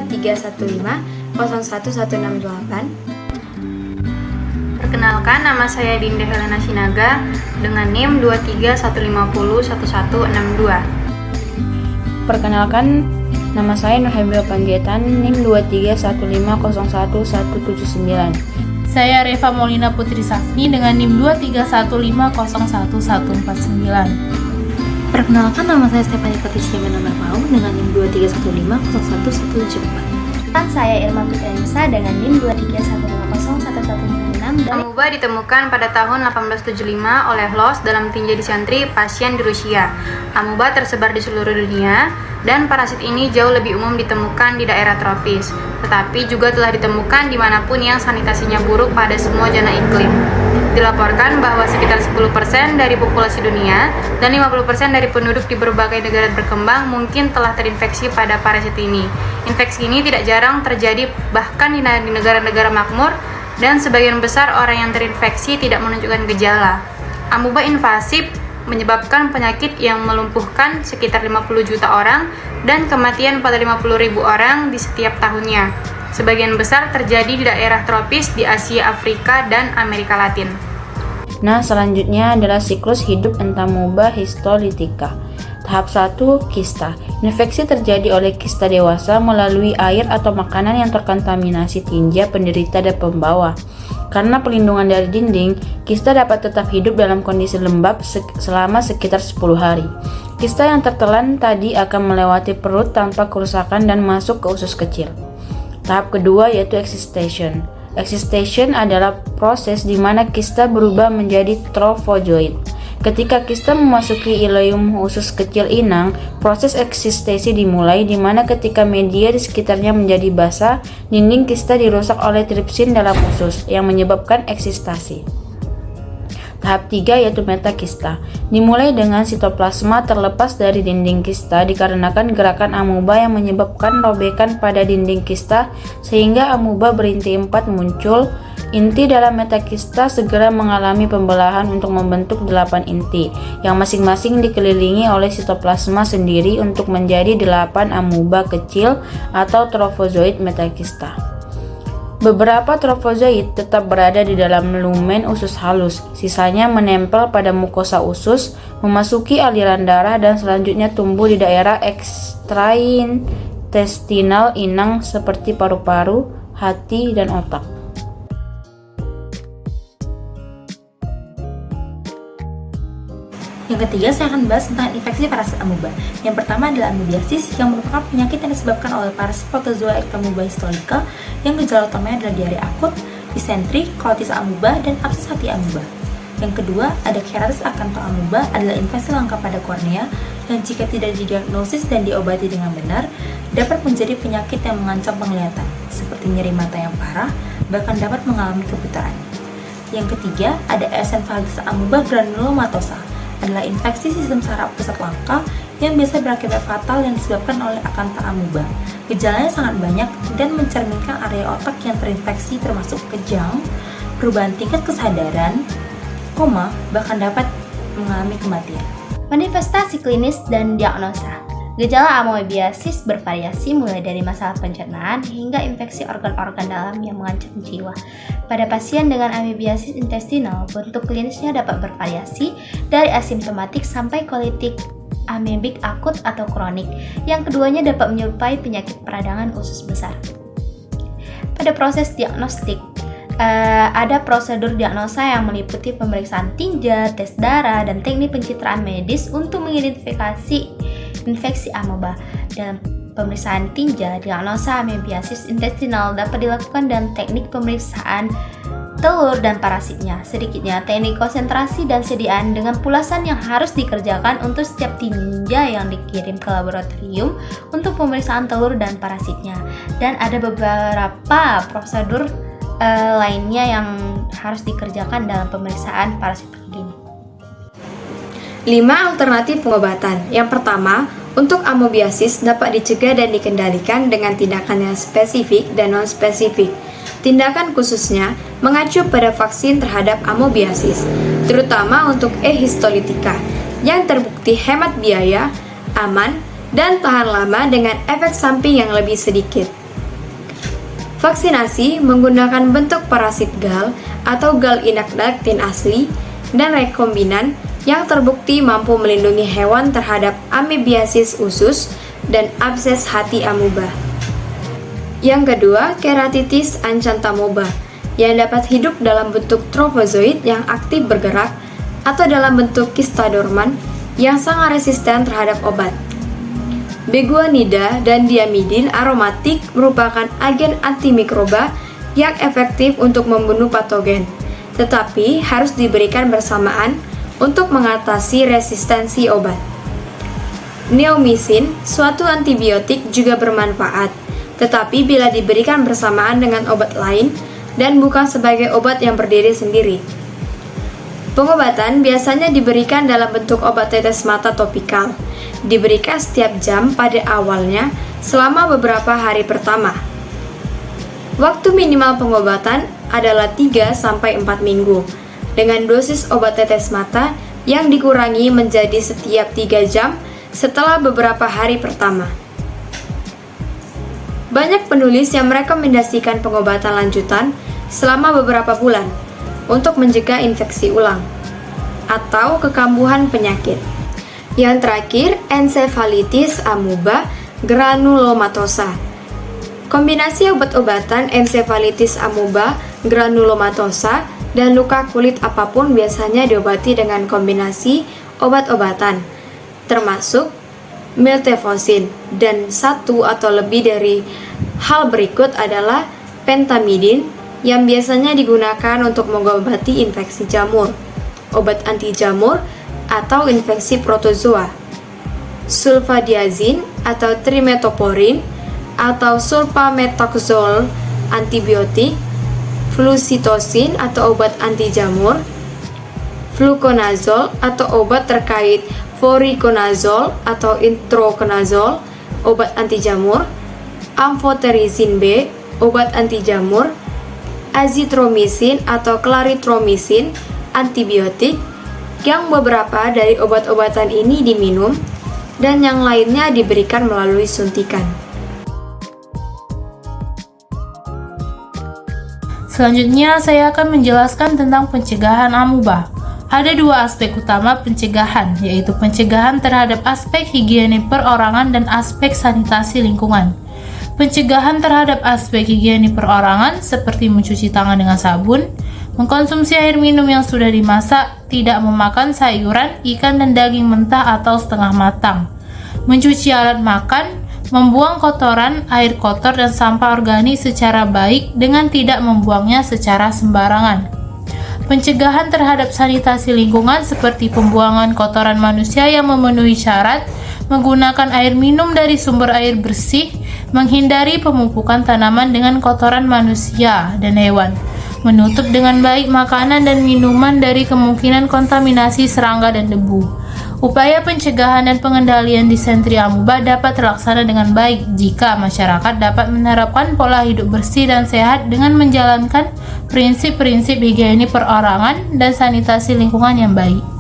0231501168. Perkenalkan, nama saya Dinda Helena Sinaga dengan NIM 231501162. Perkenalkan, nama saya Nurhabil Panjaitan, NIM 231501179. Saya Reva Maulina Putri Safni dengan NIM 231501149. Perkenalkan, nama saya Stefani Patricia Menamar dengan NIM 231501174. Dan saya Irma Putranisa dengan NIM 231501146. Amuba ditemukan pada tahun 1875 oleh Los dalam tinja disentri pasien di Rusia. Amuba tersebar di seluruh dunia dan parasit ini jauh lebih umum ditemukan di daerah tropis, tetapi juga telah ditemukan dimanapun yang sanitasinya buruk pada semua zona iklim. Dilaporkan bahwa sekitar 10% dari populasi dunia dan 50% dari penduduk di berbagai negara berkembang mungkin telah terinfeksi pada parasit ini. Infeksi ini tidak jarang terjadi bahkan di negara-negara makmur, dan sebagian besar orang yang terinfeksi tidak menunjukkan gejala. Amuba invasif menyebabkan penyakit yang melumpuhkan sekitar 50 juta orang dan kematian pada 50.000 orang di setiap tahunnya. Sebagian besar terjadi di daerah tropis di Asia, Afrika, dan Amerika Latin. Nah, selanjutnya adalah siklus hidup Entamuba histolytica. Tahap 1, kista. Infeksi terjadi oleh kista dewasa melalui air atau makanan yang terkontaminasi tinja penderita dan pembawa. Karena pelindungan dari dinding, kista dapat tetap hidup dalam kondisi lembab selama sekitar 10 hari. Kista yang tertelan tadi akan melewati perut tanpa kerusakan dan masuk ke usus kecil. Tahap kedua yaitu excitation. Excitation adalah proses di mana kista berubah menjadi trophozoid. Ketika kista memasuki ileum usus kecil inang, proses eksistasi dimulai di mana ketika media di sekitarnya menjadi basah, dinding kista dirusak oleh tripsin dalam usus yang menyebabkan eksistasi. Tahap 3 yaitu metakista. Dimulai dengan sitoplasma terlepas dari dinding kista dikarenakan gerakan amuba yang menyebabkan robekan pada dinding kista sehingga amuba berinti 4 muncul. Inti dalam metakista segera mengalami pembelahan untuk membentuk 8 inti, yang masing-masing dikelilingi oleh sitoplasma sendiri untuk menjadi 8 amuba kecil atau trophozoid metakista. Beberapa trophozoid tetap berada di dalam lumen usus halus, sisanya menempel pada mukosa usus, memasuki aliran darah dan selanjutnya tumbuh di daerah ekstraintestinal inang seperti paru-paru, hati, dan otak. Yang ketiga, saya akan bahas tentang infeksi parasit amuba. Yang pertama adalah amoebiasis, yang merupakan penyakit yang disebabkan oleh parasit protozoa Ectoamuba histolytica, yang gejala utamanya adalah diare akut, disentri, colitis amuba, dan abses hati amuba. Yang kedua, ada Keratosis acanthoamuba, adalah infeksi langka pada kornea, yang jika tidak didiagnosis dan diobati dengan benar, dapat menjadi penyakit yang mengancam penglihatan, seperti nyeri mata yang parah, bahkan dapat mengalami kebutaan. Yang ketiga, ada eosinophagus amuba granulomatosa, adalah infeksi sistem saraf pusat langka yang biasa berakibat fatal yang disebabkan oleh Acantha amuba. Gejalanya sangat banyak dan mencerminkan area otak yang terinfeksi termasuk kejang, perubahan tingkat kesadaran, koma, bahkan dapat mengalami kematian. Manifestasi klinis dan diagnosa. Gejala amoebiasis bervariasi mulai dari masalah pencernaan hingga infeksi organ-organ dalam yang mengancam jiwa. Pada pasien dengan amoebiasis intestinal, bentuk klinisnya dapat bervariasi dari asimptomatik sampai kolitik amebik akut atau kronik. Yang keduanya dapat menyerupai penyakit peradangan usus besar. Pada proses diagnostik, ada prosedur diagnosa yang meliputi pemeriksaan tinja, tes darah, dan teknik pencitraan medis untuk mengidentifikasi infeksi amoeba. Dalam pemeriksaan tinja, diagnosa amoebiasis intestinal dapat dilakukan dengan teknik pemeriksaan telur dan parasitnya. Sedikitnya teknik konsentrasi dan sediaan dengan pulasan yang harus dikerjakan untuk setiap tinja yang dikirim ke laboratorium untuk pemeriksaan telur dan parasitnya. Dan ada beberapa prosedur lainnya yang harus dikerjakan dalam pemeriksaan parasit ini. 5 alternatif pengobatan. Yang pertama, untuk amoebiasis dapat dicegah dan dikendalikan dengan tindakan yang spesifik dan non-spesifik. Tindakan khususnya mengacu pada vaksin terhadap amoebiasis, terutama untuk E. histolytica, yang terbukti hemat biaya, aman, dan tahan lama dengan efek samping yang lebih sedikit. Vaksinasi menggunakan bentuk parasit gal atau gal inakdaktin asli dan rekombinan yang terbukti mampu melindungi hewan terhadap amoebiasis usus dan abses hati amoeba. Yang kedua, keratitis acanthamoeba yang dapat hidup dalam bentuk trofozoid yang aktif bergerak atau dalam bentuk kista dorman yang sangat resisten terhadap obat. Beguanida dan diamidin aromatik merupakan agen antimikroba yang efektif untuk membunuh patogen, tetapi harus diberikan bersamaan untuk mengatasi resistensi obat. Neomycin, suatu antibiotik, juga bermanfaat, tetapi bila diberikan bersamaan dengan obat lain dan bukan sebagai obat yang berdiri sendiri. Pengobatan biasanya diberikan dalam bentuk obat tetes mata topikal, diberikan setiap jam pada awalnya selama beberapa hari pertama. Waktu minimal pengobatan adalah 3-4 minggu, dengan dosis obat tetes mata yang dikurangi menjadi setiap 3 jam setelah beberapa hari pertama. Banyak penulis yang merekomendasikan pengobatan lanjutan selama beberapa bulan untuk mencegah infeksi ulang atau kekambuhan penyakit. Yang terakhir, ensefalitis amoeba granulomatosa. Kombinasi obat-obatan ensefalitis amoeba granulomatosa dan luka kulit apapun biasanya diobati dengan kombinasi obat-obatan, termasuk miltefosine, dan satu atau lebih dari hal berikut adalah pentamidin yang biasanya digunakan untuk mengobati infeksi jamur, obat anti jamur atau infeksi protozoa, sulfadiazin atau trimetoporin atau sulfamethoxazole antibiotik, flucytosin atau obat anti jamur, fluconazole atau obat terkait voriconazole atau itraconazole, obat anti jamur, amphotericin B, obat anti jamur, azithromycin atau clarithromycin, antibiotik, yang beberapa dari obat-obatan ini diminum dan yang lainnya diberikan melalui suntikan. Selanjutnya, saya akan menjelaskan tentang pencegahan amoeba. Ada dua aspek utama pencegahan, yaitu pencegahan terhadap aspek higiene perorangan dan aspek sanitasi lingkungan. Pencegahan terhadap aspek higiene perorangan seperti mencuci tangan dengan sabun, mengkonsumsi air minum yang sudah dimasak, tidak memakan sayuran, ikan, dan daging mentah atau setengah matang, mencuci alat makan, membuang kotoran, air kotor, dan sampah organik secara baik dengan tidak membuangnya secara sembarangan. Pencegahan terhadap sanitasi lingkungan seperti pembuangan kotoran manusia yang memenuhi syarat, menggunakan air minum dari sumber air bersih, menghindari pemupukan tanaman dengan kotoran manusia dan hewan, menutup dengan baik makanan dan minuman dari kemungkinan kontaminasi serangga dan debu. Upaya pencegahan dan pengendalian disentri amoeba dapat terlaksana dengan baik jika masyarakat dapat menerapkan pola hidup bersih dan sehat dengan menjalankan prinsip-prinsip higiene perorangan dan sanitasi lingkungan yang baik.